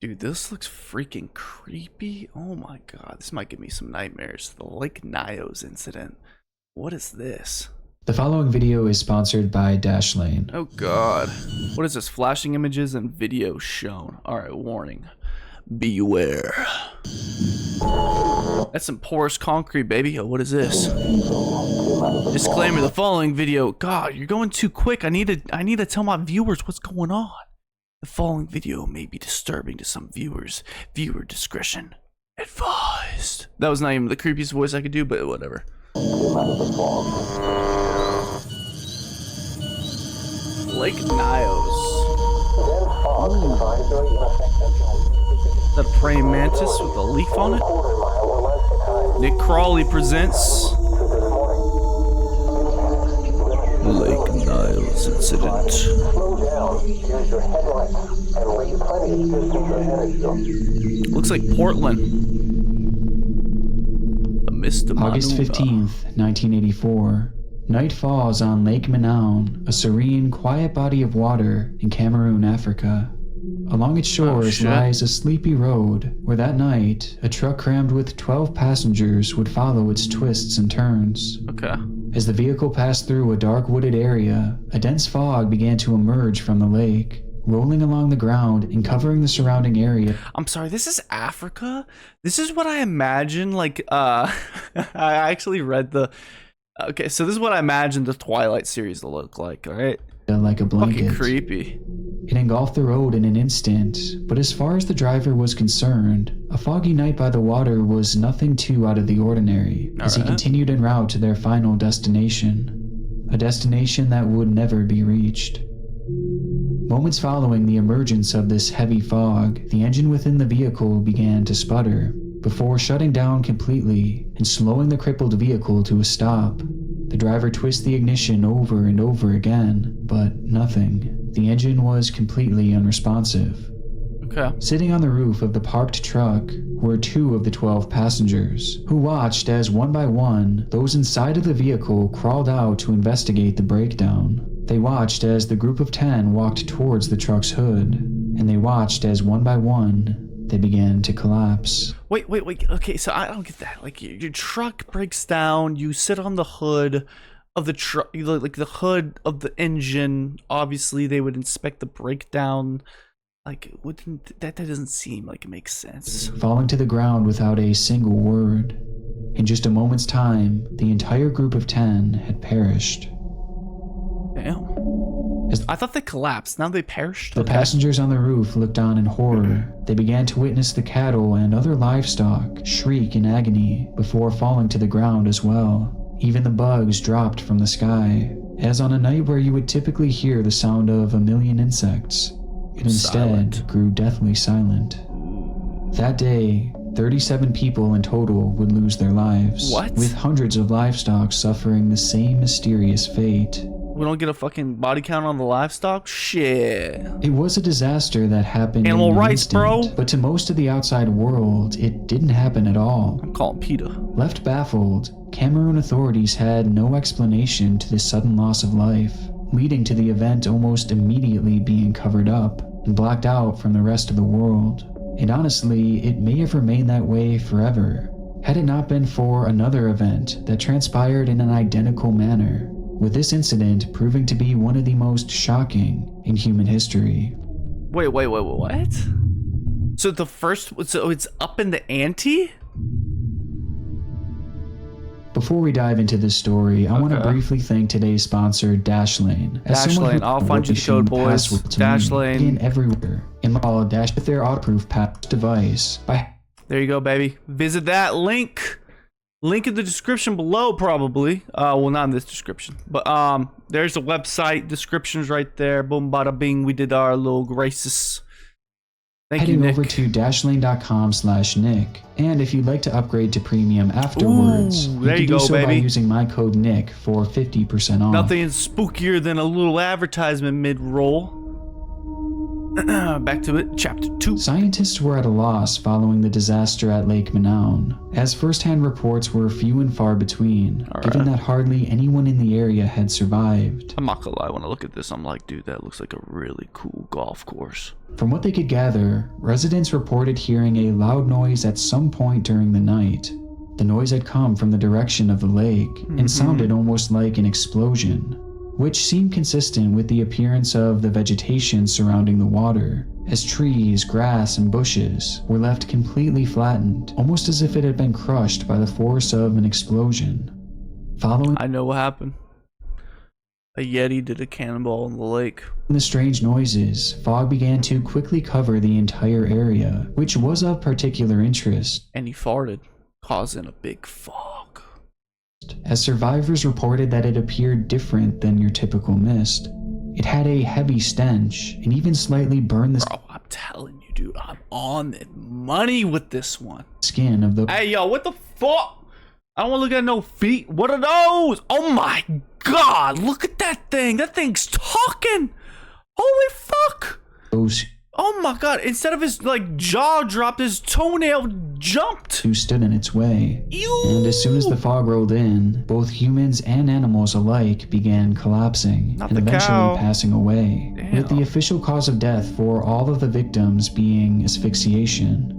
Dude, this looks freaking creepy. Oh my god, this might give me some nightmares. The Lake Nyos Incident. What is this? The following video is sponsored by Dashlane. Oh god. What is this? Flashing images and video shown. Alright, warning. Beware. That's some porous concrete, baby. Oh, what is this? Disclaimer, the following video. God, you're going too quick. I need to tell my viewers what's going on. The following video may be disturbing to some viewers. Viewer discretion advised. That was not even the creepiest voice I could do, but whatever. Lake Nyos. Is that a praying mantis with a leaf on it? Nick Crowley presents Lake Nyos Incident. Looks like Portland. A mist of August Manuka. 15th, 1984. Night falls on Lake Nyos, a serene, quiet body of water in Cameroon, Africa. Along its shores lies a sleepy road where that night, a truck crammed with 12 passengers would follow its twists and turns. Okay. As the vehicle passed through a dark wooded area, a dense fog began to emerge from the lake, rolling along the ground and covering the surrounding area. I'm sorry, this is Africa? This is what I imagine, like, I actually read the... Okay, so this is what I imagined the Twilight series to look like, alright? Like a blanket. Fucking creepy. It engulfed the road in an instant, but as far as the driver was concerned, a foggy night by the water was nothing too out of the ordinary as he continued en route to their final destination, a destination that would never be reached. Moments following the emergence of this heavy fog, the engine within the vehicle began to sputter, before shutting down completely and slowing the crippled vehicle to a stop. The driver twisted the ignition over and over again, but nothing. The engine was completely unresponsive. Okay. Sitting on the roof of the parked truck were 2 of the 12 passengers, who watched as one by one, those inside of the vehicle crawled out to investigate the breakdown. They watched as the group of 10 walked towards the truck's hood, and they watched as one by one, they began to collapse. Wait. Okay, so I don't get that. Like, your truck breaks down, you sit on the hood of the truck, like the hood of the engine. Obviously, they would inspect the breakdown. Like, that doesn't seem like it makes sense. Falling to the ground without a single word. In just a moment's time, the entire group of 10 had perished. Damn. I thought they collapsed. Now they perished. The passengers on the roof looked on in horror. They began to witness the cattle and other livestock shriek in agony before falling to the ground as well. Even the bugs dropped from the sky, as on a night where you would typically hear the sound of a million insects. It instead grew deathly silent. That day, 37 people in total would lose their lives, with hundreds of livestock suffering the same mysterious fate. We don't get a fucking body count on the livestock? Shit. It was a disaster that happened Animal in an rights, instant, bro. but to most of the outside world, it didn't happen at all. I'm calling PETA. Left baffled, Cameroon authorities had no explanation to this sudden loss of life, leading to the event almost immediately being covered up and blacked out from the rest of the world. And honestly, it may have remained that way forever, had it not been for another event that transpired in an identical manner, with this incident proving to be one of the most shocking in human history. Wait, what? So it's up in the ante? Before we dive into this story, I want to briefly thank today's sponsor, Dashlane. Dashlane, I'll find you the code, boys. Dashlane. In everywhere. In all dash with their autoproof patch device. Bye. There you go, baby. Visit that link. Link in the description below, probably. Well, not in this description, but there's the website descriptions right there. Boom, bada bing. We did our little graces. Thank you, Nick. Heading over to dashlane.com/Nick, and if you'd like to upgrade to premium afterwards, you can do so by using my code Nick for 50% off. Nothing spookier than a little advertisement mid-roll. Back to it, chapter 2. Scientists were at a loss following the disaster at Lake Nyos, as first-hand reports were few and far between, given that hardly anyone in the area had survived. I'm not gonna lie, when I look at this, I'm like, dude, that looks like a really cool golf course. From what they could gather, residents reported hearing a loud noise at some point during the night. The noise had come from the direction of the lake and sounded almost like an explosion, which seemed consistent with the appearance of the vegetation surrounding the water, as trees, grass, and bushes were left completely flattened, almost as if it had been crushed by the force of an explosion. Following I know what happened. A Yeti did a cannonball in the lake. the strange noises, fog began to quickly cover the entire area, which was of particular interest, And he farted, causing a big fog. as survivors reported that it appeared different than your typical mist. It had a heavy stench and even slightly burned the Bro, I'm telling you, dude, I'm on the money with this one. skin of the Hey, yo, what the fuck? I don't want to look at no feet. What are those? Oh my god, look at that thing. That thing's talking. Holy fuck. those Oh my god, instead of his like jaw dropped, his toenail jumped. who stood in its way. Ew. And as soon as the fog rolled in, both humans and animals alike began collapsing Not and the eventually cow. passing away, Damn. with the official cause of death for all of the victims being asphyxiation.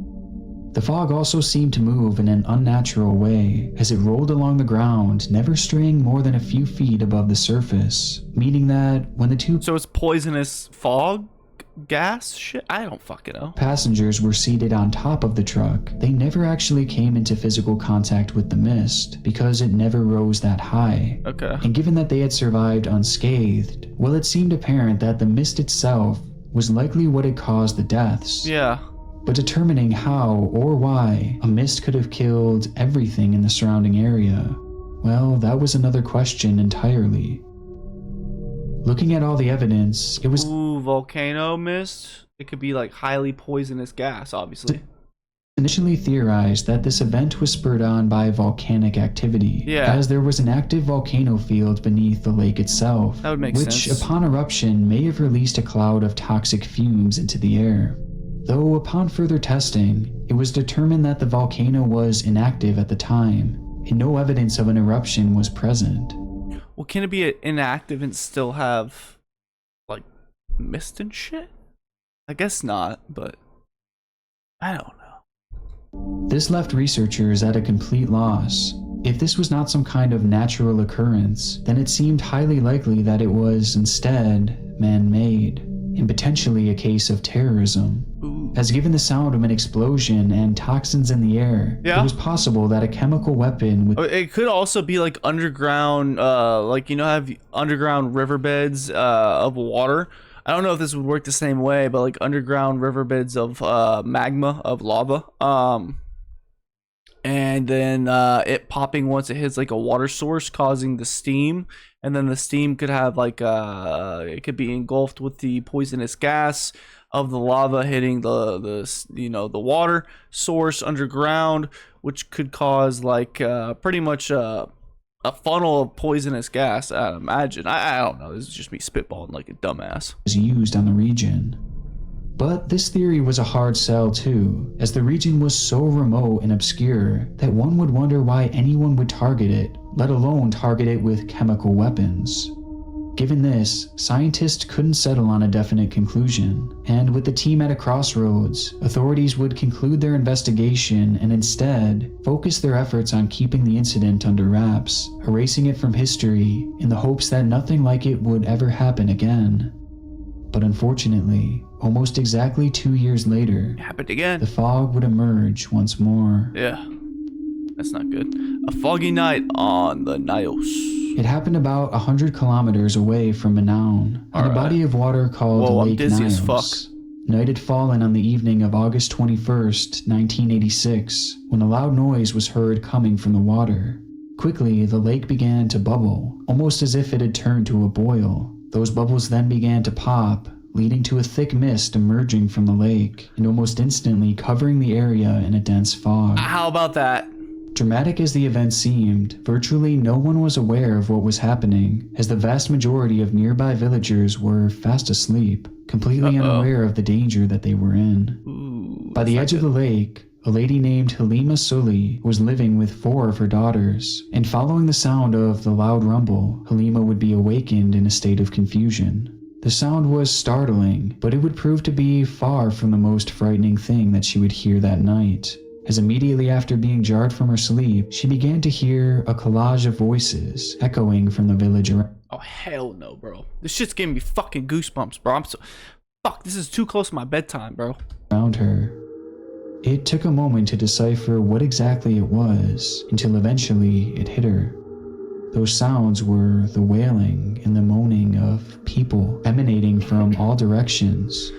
The fog also seemed to move in an unnatural way as it rolled along the ground, never straying more than a few feet above the surface, meaning that when the two So it's poisonous fog gas shit? I don't fucking know. passengers were seated on top of the truck, they never actually came into physical contact with the mist because it never rose that high. Okay. And given that they had survived unscathed, well, it seemed apparent that the mist itself was likely what had caused the deaths. Yeah. But determining how or why a mist could have killed everything in the surrounding area, well, that was another question entirely. Looking at all the evidence, it was Ooh, volcano mist. It could be like highly poisonous gas, obviously. initially theorized that this event was spurred on by volcanic activity, Yeah. as there was an active volcano field beneath the lake itself, That would make which sense. upon eruption may have released a cloud of toxic fumes into the air. Though upon further testing, it was determined that the volcano was inactive at the time, and no evidence of an eruption was present. Well, can it be inactive and still have like mist and shit? I guess not, but I don't know. This left researchers at a complete loss. If this was not some kind of natural occurrence, then it seemed highly likely that it was instead man-made, and potentially a case of terrorism. Ooh. As given the sound of an explosion and toxins in the air, Yeah. it was possible that a chemical weapon with It could also be like underground, like, you know, have underground riverbeds of water. I don't know if this would work the same way, but like underground riverbeds of magma, of lava. And then it popping once it hits like a water source, causing the steam. And then the steam could have like it could be engulfed with the poisonous gas of the lava hitting the you know, the water source underground, which could cause like pretty much a funnel of poisonous gas. I imagine. I don't know. This is just me spitballing like a dumbass. was used on the region. But this theory was a hard sell too, as the region was so remote and obscure that one would wonder why anyone would target it, let alone target it with chemical weapons. Given this, scientists couldn't settle on a definite conclusion, and with the team at a crossroads, authorities would conclude their investigation and instead focus their efforts on keeping the incident under wraps, erasing it from history in the hopes that nothing like it would ever happen again. But unfortunately, almost exactly 2 years later, It happened again. the fog would emerge once more. Yeah. That's not good. A foggy night on the Nyos. It happened about 100 kilometers away from Manaun, on a Alright. body of water called Whoa, I'm Lake dizzy as fuck. Nyos. Night had fallen on the evening of August 21st, 1986, when a loud noise was heard coming from the water. Quickly, the lake began to bubble, almost as if it had turned to a boil. Those bubbles then began to pop, leading to a thick mist emerging from the lake, and almost instantly covering the area in a dense fog. How about that? Dramatic as the event seemed, virtually no one was aware of what was happening, as the vast majority of nearby villagers were fast asleep, completely unaware of the danger that they were in. Ooh, By the edge of the lake, a lady named Halima Sully was living with 4 of her daughters, and following the sound of the loud rumble, Halima would be awakened in a state of confusion. The sound was startling, but it would prove to be far from the most frightening thing that she would hear that night, as immediately after being jarred from her sleep, she began to hear a collage of voices echoing from the village around. Oh, hell no, bro. This shit's giving me fucking goosebumps, bro. Fuck, this is too close to my bedtime, bro. Around her. It took a moment to decipher what exactly it was, until eventually it hit her. Those sounds were the wailing and the moaning of people emanating from all directions.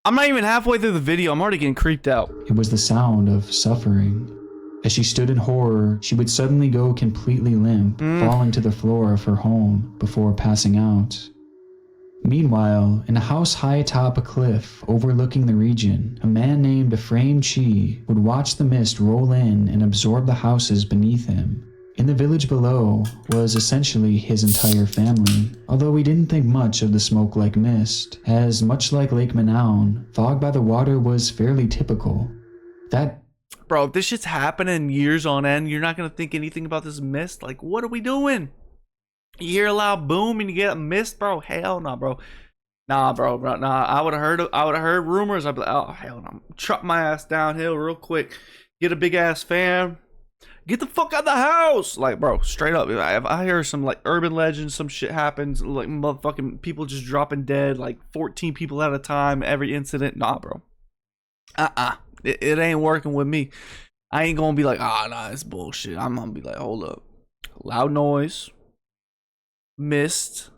I'm not even halfway through the video. I'm already getting creeped out. It was the sound of suffering. As she stood in horror, she would suddenly go completely limp, falling to the floor of her home before passing out. Meanwhile, in a house high atop a cliff overlooking the region, a man named Ephraim Chi would watch the mist roll in and absorb the houses beneath him. In the village below was essentially his entire family, although we didn't think much of the smoke-like mist, as much like Lake Manown, fog by the water was fairly typical. Bro, if this shit's happening years on end, you're not gonna think anything about this mist? Like, what are we doing? You hear a loud boom and you get a mist, bro? Hell no, bro. Nah, bro. Nah. I would have heard rumors. I'd be like, oh hell no. Truck my ass downhill real quick. Get a big ass fan. Get the fuck out of the house! Like, bro, straight up. If I hear some, like, urban legends, some shit happens, like, motherfucking people just dropping dead, like, 14 people at a time, every incident. Nah, bro. It ain't working with me. I ain't gonna be like, nah, it's bullshit. I'm gonna be like, hold up. Loud noise. Mist.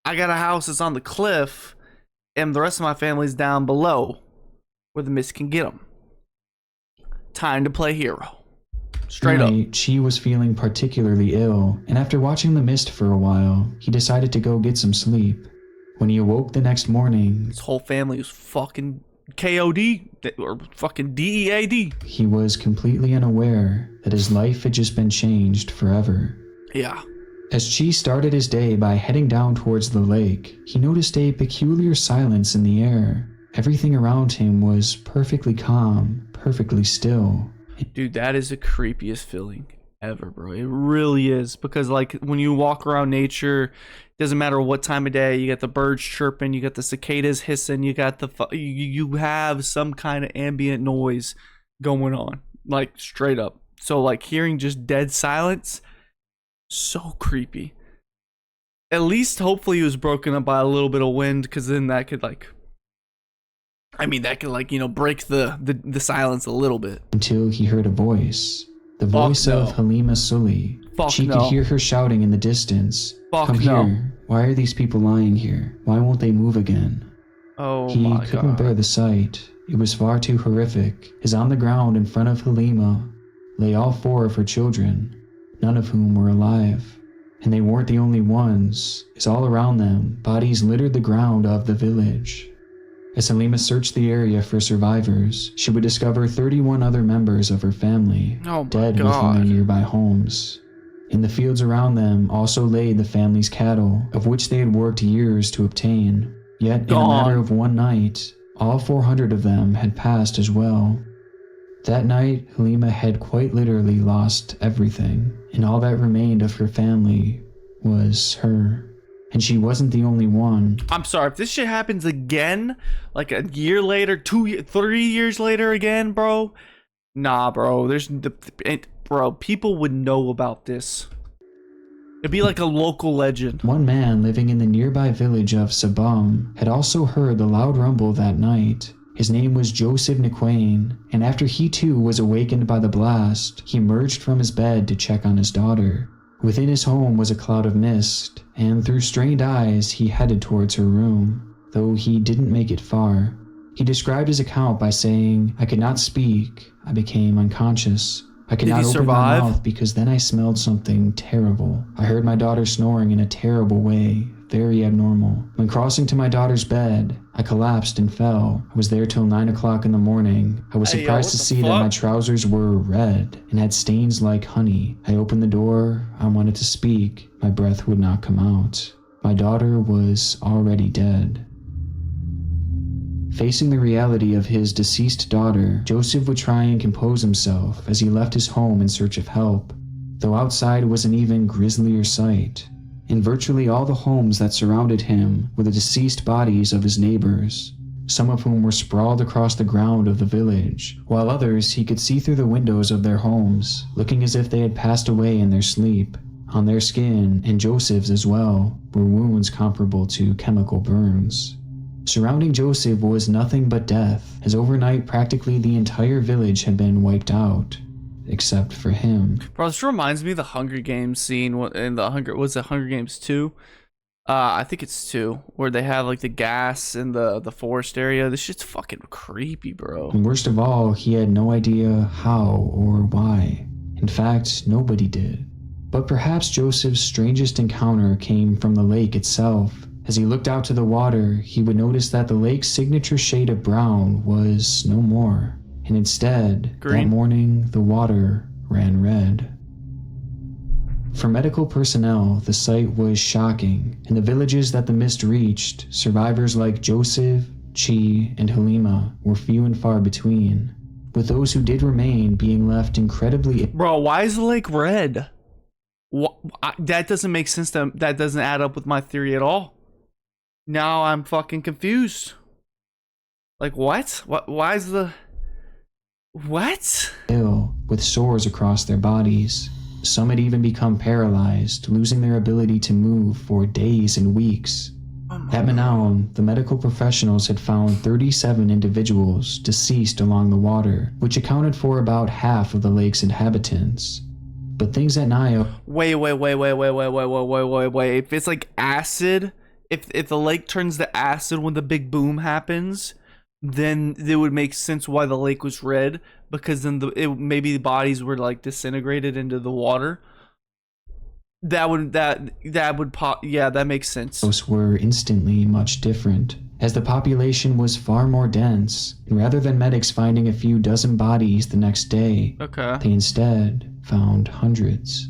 I got a house that's on the cliff, and the rest of my family's down below, where the mist can get them. Time to play hero. Straight up. Chi was feeling particularly ill, and after watching the mist for a while, he decided to go get some sleep. When he awoke the next morning, his whole family was fucking KOD or fucking DEAD. He was completely unaware that his life had just been changed forever. Yeah. As Chi started his day by heading down towards the lake, he noticed a peculiar silence in the air. Everything around him was perfectly calm, perfectly still. Dude, that is the creepiest feeling ever, bro. It really is. Because, like, when you walk around nature, it doesn't matter what time of day, you got the birds chirping, you got the cicadas hissing, you got the you have some kind of ambient noise going on, like, straight up. So, like, hearing just dead silence, so creepy. At least, hopefully, it was broken up by a little bit of wind, because then that could, like, break the silence a little bit. Until he heard a voice. The voice of Halima Sully. She could hear her shouting in the distance. Come here. Why are these people lying here? Why won't they move again? Oh he my God. couldn't bear the sight. It was far too horrific, as on the ground in front of Halima lay all 4 of her children, none of whom were alive. And they weren't the only ones, as all around them, bodies littered the ground of the village. As Halima searched the area for survivors, she would discover 31 other members of her family dead within their nearby homes. In the fields around them also lay the family's cattle, of which they had worked years to obtain. Yet, in a matter of one night, all 400 of them had passed as well. That night, Halima had quite literally lost everything, and all that remained of her family was her. And she wasn't the only one. I'm sorry, if this shit happens again, like a year later, 3 years later again, bro. Nah, bro. Bro, people would know about this. It'd be like a local legend. One man living in the nearby village of Sabam had also heard the loud rumble that night. His name was Joseph Niquain, and after he too was awakened by the blast, he emerged from his bed to check on his daughter. Within his home was a cloud of mist, and through strained eyes he headed towards her room, though he didn't make it far. He described his account by saying, "I could not speak, I became unconscious. I could not open my mouth because then I smelled something terrible. I heard my daughter snoring in a terrible way, very abnormal. When crossing to my daughter's bed, I collapsed and fell. I was there till 9 o'clock in the morning. I was surprised to see that my trousers were red and had stains like honey. I opened the door. I wanted to speak. My breath would not come out. My daughter was already dead. Facing the reality of his deceased daughter, Joseph would try and compose himself as he left his home in search of help, though outside was an even grislier sight. In virtually all the homes that surrounded him were the deceased bodies of his neighbors, some of whom were sprawled across the ground of the village, while others he could see through the windows of their homes, looking as if they had passed away in their sleep. On their skin, and Joseph's as well, were wounds comparable to chemical burns. Surrounding Joseph was nothing but death, as overnight practically the entire village had been wiped out, except for him. Bro, this reminds me of the Hunger Games scene in the Hunger Games 2? I think it's 2, where they have like the gas in the forest area. This shit's fucking creepy, bro. And worst of all, he had no idea how or why. In fact, nobody did. But perhaps Joseph's strangest encounter came from the lake itself. As he looked out to the water, he would notice that the lake's signature shade of brown was no more, and instead, green. That morning, the water ran red. For medical personnel, the sight was shocking. In the villages that the mist reached, survivors like Joseph, Chi, and Halima were few and far between, with those who did remain being left incredibly... Bro, why is the lake red? That doesn't make sense. That doesn't add up with my theory at all. Now I'm fucking confused. Like, what? Why is the... What? Ill, with sores across their bodies. Some had even become paralyzed, losing their ability to move for days and weeks. At Manaon, the medical professionals had found 37 individuals deceased along the water, which accounted for about half of the lake's inhabitants. But things at Nyos... Wait. If it's like acid... If the lake turns to acid when the big boom happens, then it would make sense why the lake was red, because then maybe the bodies were like disintegrated into the water. That would pop. Yeah, that makes sense. Were instantly much different, as the population was far more dense, and rather than medics finding a few dozen bodies the next day, they instead found hundreds.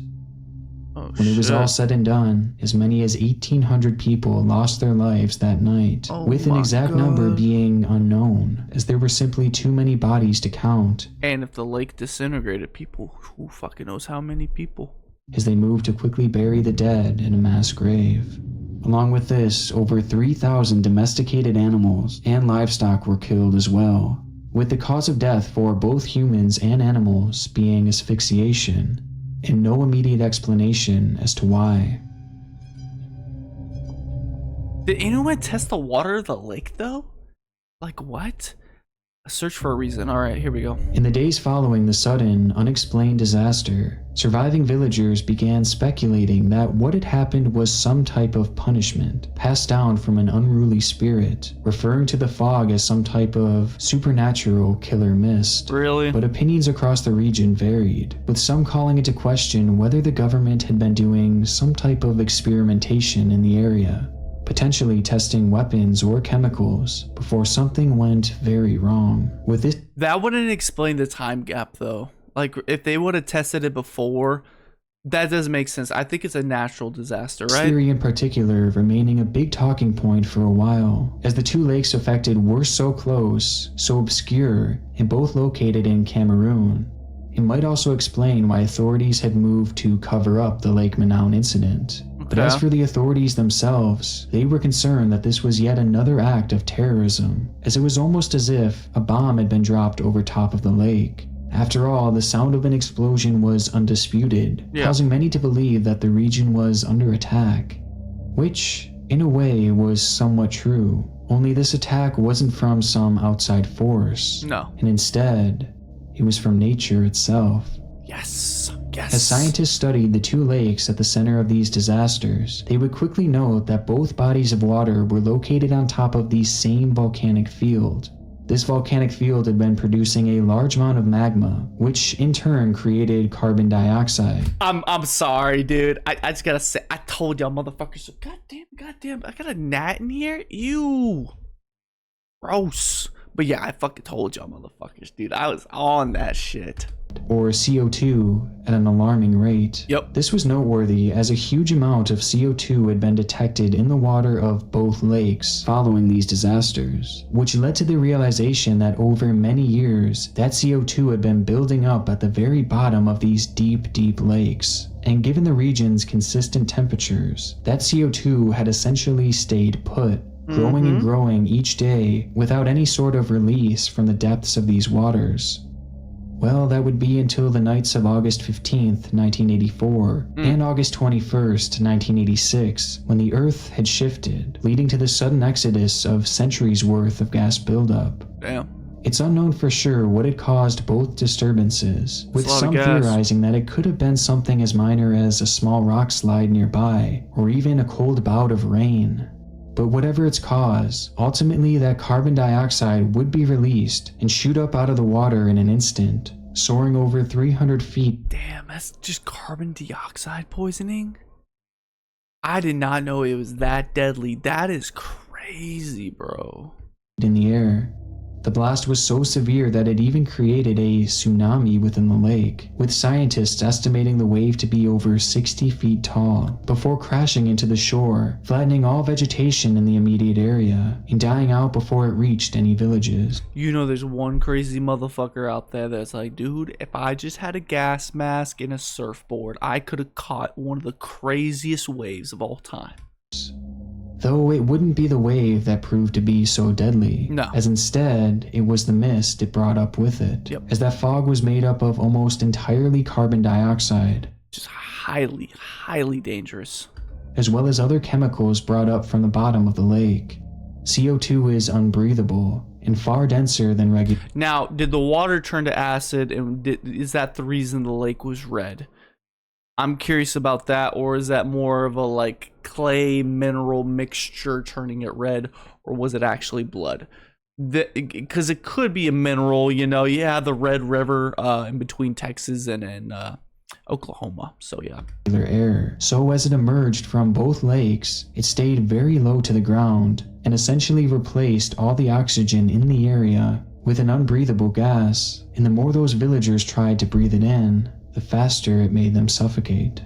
When it was all said and done, as many as 1,800 people lost their lives that night, with an exact number being unknown, as there were simply too many bodies to count. And if the lake disintegrated people, who fucking knows how many people? As they moved to quickly bury the dead in a mass grave. Along with this, over 3,000 domesticated animals and livestock were killed as well, with the cause of death for both humans and animals being asphyxiation, and no immediate explanation as to why. Did anyone test the water of the lake though? Like what? A search for a reason. Alright, here we go. In the days following the sudden, unexplained disaster, surviving villagers began speculating that what had happened was some type of punishment passed down from an unruly spirit, referring to the fog as some type of supernatural killer mist. Really? But opinions across the region varied, with some calling into question whether the government had been doing some type of experimentation in the area, potentially testing weapons or chemicals before something went very wrong. With this, that wouldn't explain the time gap though. Like if they would have tested it before, that does make sense. I think it's a natural disaster, right? Theory in particular remaining a big talking point for a while, as the two lakes affected were so close, so obscure, and both located in Cameroon. It might also explain why authorities had moved to cover up the Lake Nyos Incident. But as for the authorities themselves, they were concerned that this was yet another act of terrorism, as it was almost as if a bomb had been dropped over top of the lake. After all, the sound of an explosion was undisputed, causing many to believe that the region was under attack. Which, in a way, was somewhat true, only this attack wasn't from some outside force. No. And instead, it was from nature itself. Yes. As scientists studied the two lakes at the center of these disasters, they would quickly note that both bodies of water were located on top of the same volcanic field, This volcanic field had been producing a large amount of magma, which in turn created carbon dioxide. I'm sorry, dude. I just gotta say, I told y'all motherfuckers. Goddamn, I got a gnat in here. Ew. Gross. But yeah, I fucking told y'all motherfuckers, dude. I was on that shit. Or CO2 at an alarming rate. Yep. This was noteworthy as a huge amount of CO2 had been detected in the water of both lakes following these disasters, which led to the realization that over many years, that CO2 had been building up at the very bottom of these deep, deep lakes. And given the region's consistent temperatures, that CO2 had essentially stayed put, growing and growing each day without any sort of release from the depths of these waters. Well, that would be until the nights of August 15th, 1984, and August 21st, 1986, when the Earth had shifted, leading to the sudden exodus of centuries' worth of gas buildup. Damn. It's unknown for sure what had caused both disturbances, with some theorizing that it could have been something as minor as a small rock slide nearby, or even a cold bout of rain. But whatever its cause, ultimately that carbon dioxide would be released and shoot up out of the water in an instant, soaring over 300 feet. Damn, that's just carbon dioxide poisoning? I did not know it was that deadly. That is crazy, bro. In the air. The blast was so severe that it even created a tsunami within the lake, with scientists estimating the wave to be over 60 feet tall, before crashing into the shore, flattening all vegetation in the immediate area, and dying out before it reached any villages. You know there's one crazy motherfucker out there that's like, dude, if I just had a gas mask and a surfboard, I could have caught one of the craziest waves of all time. Though it wouldn't be the wave that proved to be so deadly, No. as instead it was the mist it brought up with it, Yep. as that fog was made up of almost entirely carbon dioxide, Just highly, highly dangerous. as well as other chemicals brought up from the bottom of the lake. CO2 is unbreathable and far denser than regular. Now, did the water turn to acid, and is that the reason the lake was red? I'm curious about that, or is that more of a like clay mineral mixture turning it red, or was it actually blood? Because it could be a mineral, you know. Yeah, the Red River in between Texas and Oklahoma. So yeah. Air. So as it emerged from both lakes, it stayed very low to the ground and essentially replaced all the oxygen in the area with an unbreathable gas, and the more those villagers tried to breathe it in, the faster it made them suffocate.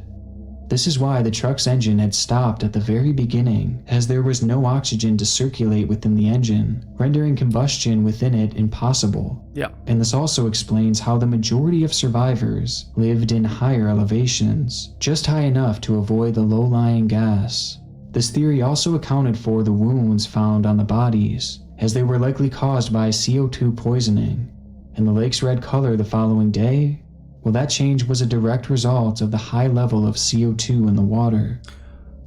This is why the truck's engine had stopped at the very beginning, as there was no oxygen to circulate within the engine, rendering combustion within it impossible. Yeah. And this also explains how the majority of survivors lived in higher elevations, just high enough to avoid the low-lying gas. This theory also accounted for the wounds found on the bodies, as they were likely caused by CO2 poisoning. And the lake's red color the following day? Well, that change was a direct result of the high level of CO2 in the water.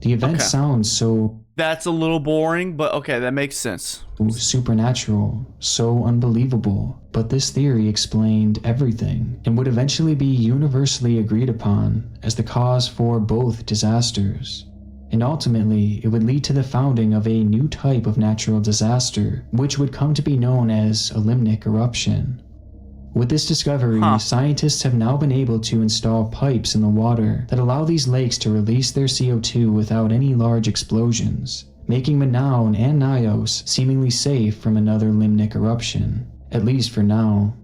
The event sounds so... That's a little boring, but okay, that makes sense. Supernatural, so unbelievable. But this theory explained everything, and would eventually be universally agreed upon as the cause for both disasters. And ultimately, it would lead to the founding of a new type of natural disaster, which would come to be known as a limnic eruption. With this discovery, scientists have now been able to install pipes in the water that allow these lakes to release their CO2 without any large explosions, making Manaus and Nyos seemingly safe from another limnic eruption, at least for now.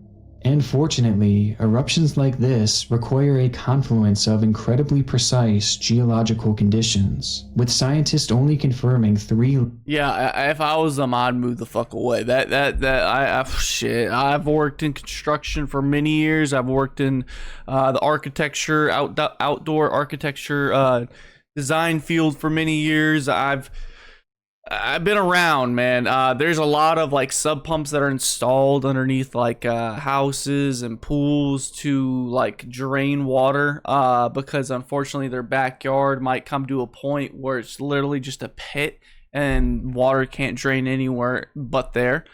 And fortunately, eruptions like this require a confluence of incredibly precise geological conditions, with scientists only confirming 3... Yeah, if I was them, I'd move the fuck away. Shit. I've worked in construction for many years. I've worked in the architecture, outdoor architecture design field for many years. I've been around, man. There's a lot of like sub pumps that are installed underneath like houses and pools to like drain water because unfortunately their backyard might come to a point where it's literally just a pit and water can't drain anywhere but there.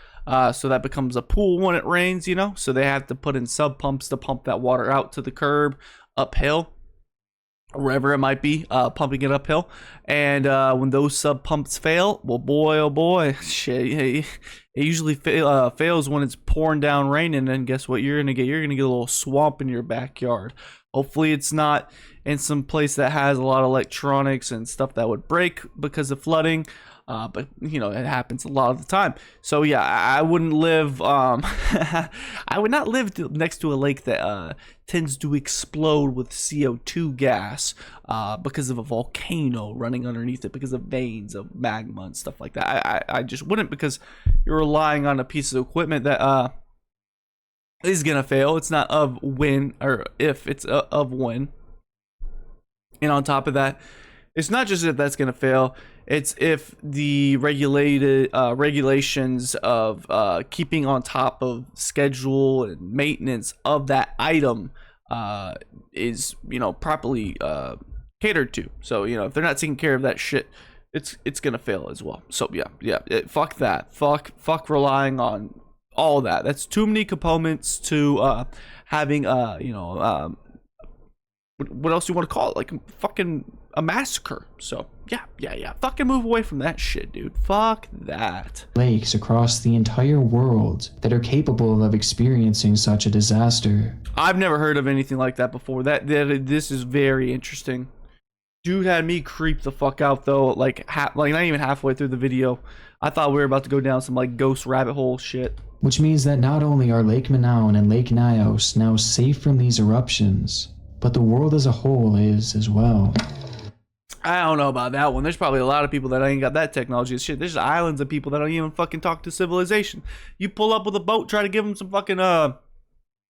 So that becomes a pool when it rains, you know? So they have to put in sub pumps to pump that water out to the curb uphill. wherever it might be, pumping it uphill. And when those sub pumps fail, well, boy, oh boy, shit, it usually fails when it's pouring down rain. And then guess what you're gonna get? You're gonna get a little swamp in your backyard. Hopefully it's not in some place that has a lot of electronics and stuff that would break because of flooding. But you know, it happens a lot of the time. So yeah, I wouldn't live. I would not live next to a lake that tends to explode with CO2 gas because of a volcano running underneath it because of veins of magma and stuff like that. I just wouldn't, because you're relying on a piece of equipment that is gonna fail. It's not of when or if, it's of when. And on top of that, it's not just if that's gonna fail. It's if the regulations of keeping on top of schedule and maintenance of that item is, you know, properly catered to. So, you know, if they're not taking care of that shit, it's gonna fail as well. So yeah, fuck that. Fuck relying on all that. That's too many components to having you know, what else you want to call it? Like fucking a massacre. So yeah. Fucking move away from that shit, dude. Fuck that. Lakes across the entire world that are capable of experiencing such a disaster. I've never heard of anything like that before. This is very interesting. Dude had me creep the fuck out though. Like not even halfway through the video, I thought we were about to go down some like ghost rabbit hole shit. Which means that not only are Lake Manaun and Lake Nyos now safe from these eruptions, but the world as a whole is as well. I don't know about that one. There's probably a lot of people that ain't got that technology and shit. There's islands of people that don't even fucking talk to civilization. You pull up with a boat, try to give them some fucking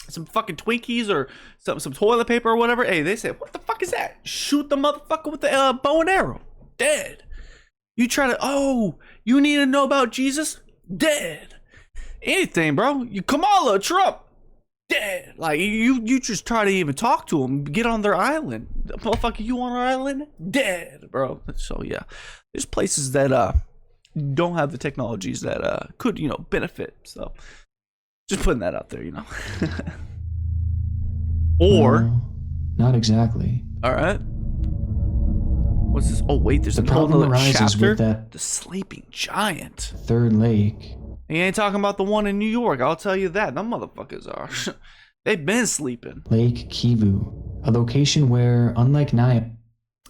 Twinkies or some toilet paper or whatever. Hey, they say, what the fuck is that? Shoot the motherfucker with the bow and arrow. Dead. You try to, you need to know about Jesus? Dead. Anything, bro. You Kamala, Trump. Dead. Like you just try to even talk to them, get on their island. Motherfucker, you on our island? Dead, bro. So yeah, there's places that don't have the technologies that could, you know, benefit. So just putting that out there, you know. Or not exactly. All right. What's this? Oh wait, there's the a whole problem other arises chapter. with that the sleeping giant. third lake. He ain't talking about the one in New York, I'll tell you that. Them motherfuckers are. They've been sleeping. Lake Kivu, a location where, unlike Nyos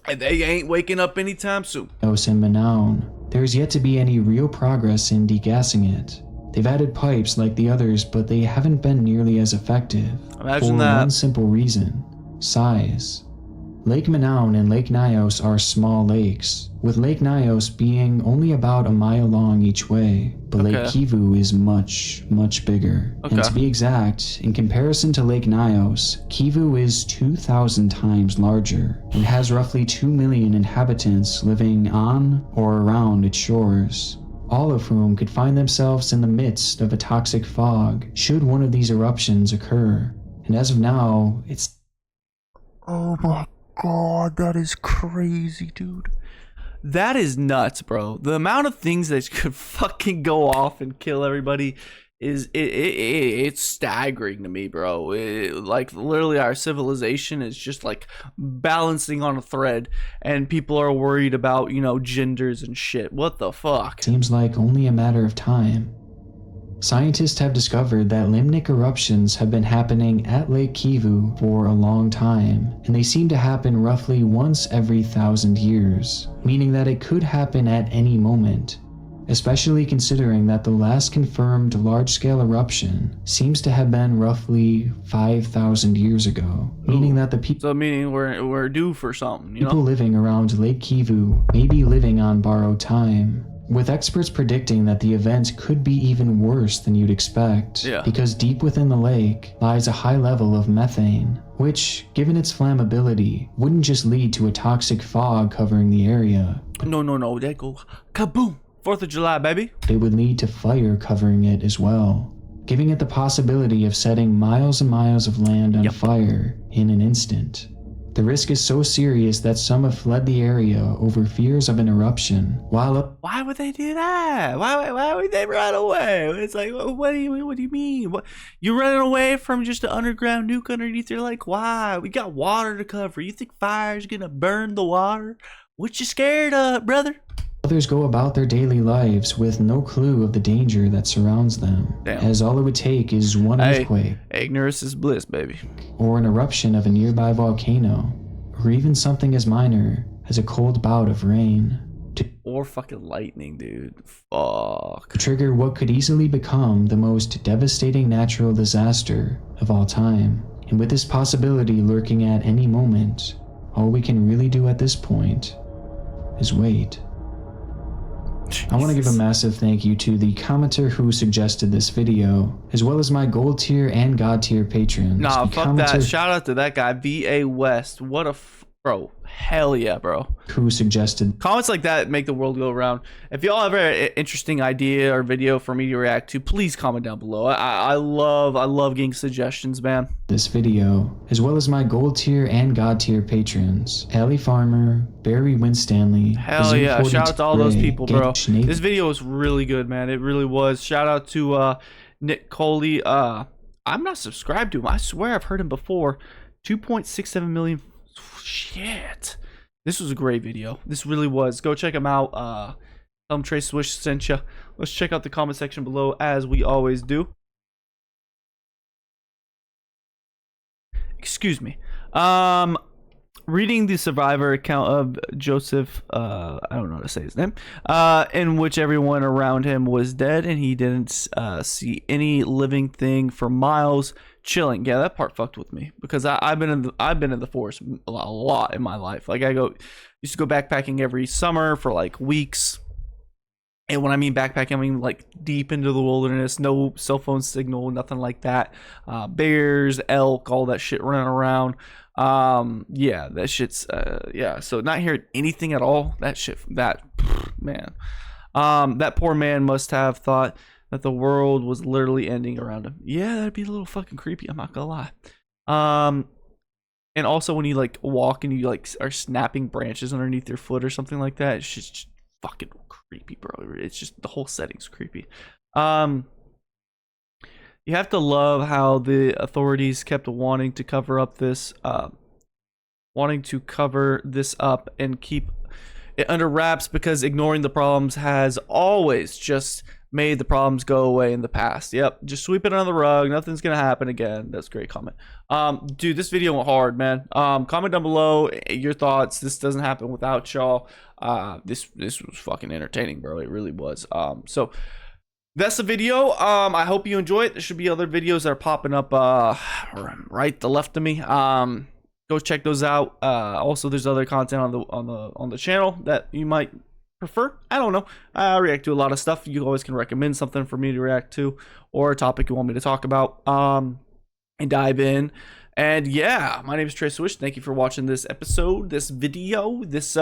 And they ain't waking up anytime soon. and Manaun, there is yet to be any real progress in degassing it. They've added pipes like the others, but they haven't been nearly as effective. Imagine for that. one simple reason: size. Lake Manaun and Lake Nyos are small lakes, with Lake Nyos being only about a mile long each way, but Lake Kivu is much, much bigger. And to be exact, in comparison to Lake Nyos, Kivu is 2,000 times larger and has roughly 2 million inhabitants living on or around its shores, all of whom could find themselves in the midst of a toxic fog should one of these eruptions occur. And as of now, it's... Oh my God, that is crazy, dude. That is nuts, bro. The amount of things that could fucking go off and kill everybody is it's staggering to me, bro. Like literally our civilization is just like balancing on a thread, and people are worried about, you know, genders and shit. What the fuck? Seems like only a matter of time. Scientists have discovered that limnic eruptions have been happening at Lake Kivu for a long time, and they seem to happen roughly once every 1,000 years, meaning that it could happen at any moment, especially considering that the last confirmed large-scale eruption seems to have been roughly 5,000 years ago, meaning that the people... So meaning we're due for something, you know? People living around Lake Kivu may be living on borrowed time, with experts predicting that the event could be even worse than you'd expect, because deep within the lake lies a high level of methane, which, given its flammability, wouldn't just lead to a toxic fog covering the area. No, that go kaboom! 4th of July, baby. It would lead to fire covering it as well, giving it the possibility of setting miles and miles of land on fire in an instant. The risk is so serious that some have fled the area over fears of an eruption, while why would they do that? Why would they run away? It's like, what do you mean? What, you running away from just an underground nuke underneath your lake? Why? We got water to cover. You think fire's gonna burn the water? What you scared of, brother? others go about their daily lives with no clue of the danger that surrounds them, as all it would take is one earthquake, ignorance is bliss, baby, or an eruption of a nearby volcano, or even something as minor as a cold bout of rain, or fucking lightning, dude. Fuck. to trigger what could easily become the most devastating natural disaster of all time. And with this possibility lurking at any moment, all we can really do at this point is wait. I want to give a massive thank you to the commenter who suggested this video, as well as my gold tier and god tier patrons. Nah, fuck that. Shout out to that guy, VA West. What a bro. Hell yeah, bro. Who suggested comments like that make the world go around. If y'all have an interesting idea or video for me to react to, please comment down below. I love getting suggestions, man. This video, as well as my gold tier and god tier patrons, Allie Farmer, Barry Winstanley. Hell yeah, shout out to all those people, bro. This video was really good, man. It really was. Shout out to Nick Crowley. I'm not subscribed to him. I swear I've heard him before. 2.67 million. Shit, this was a great video. This really was. Go check him out. Tell him Trey Swish sent you. Let's check out the comment section below, as we always do. Excuse me. Reading the survivor account of Joseph, I don't know how to say his name, in which everyone around him was dead and he didn't see any living thing for miles, chilling. Yeah, that part fucked with me, because I've been in the forest a lot in my life. Like, used to go backpacking every summer for like weeks. And when I mean backpacking, I mean like deep into the wilderness, no cell phone signal, nothing like that. Bears, elk, all that shit running around. Yeah, that shit's yeah. So not hearing anything at all. That man, that poor man must have thought that the world was literally ending around him. Yeah, that'd be a little fucking creepy. I'm not gonna lie. And also when you like walk and you like are snapping branches underneath your foot or something like that, it's just fucking creepy, bro. It's just the whole setting's creepy. You have to love how the authorities kept wanting to cover up this, and keep it under wraps, because ignoring the problems has always just made the problems go away in the past. Yep, just sweep it under the rug. Nothing's gonna happen again. That's a great comment. Dude, this video went hard, man. Comment down below your thoughts. This doesn't happen without y'all. This was fucking entertaining, bro. It really was. So that's the video. I hope you enjoy it. There should be other videos that are popping up right to left of me. Go check those out. Also, there's other content on the channel that you might prefer. I don't know. I react to a lot of stuff. You always can recommend something for me to react to, or a topic you want me to talk about, and dive in. And yeah, my name is Trey Swish. Thank you for watching this episode, this video, this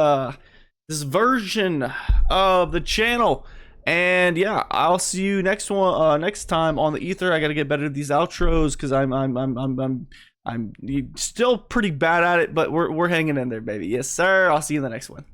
version of the channel. And yeah, I'll see you next time on the ether. I gotta get better at these outros, because I'm still pretty bad at it, but we're hanging in there, baby. Yes, sir. I'll see you in the next one.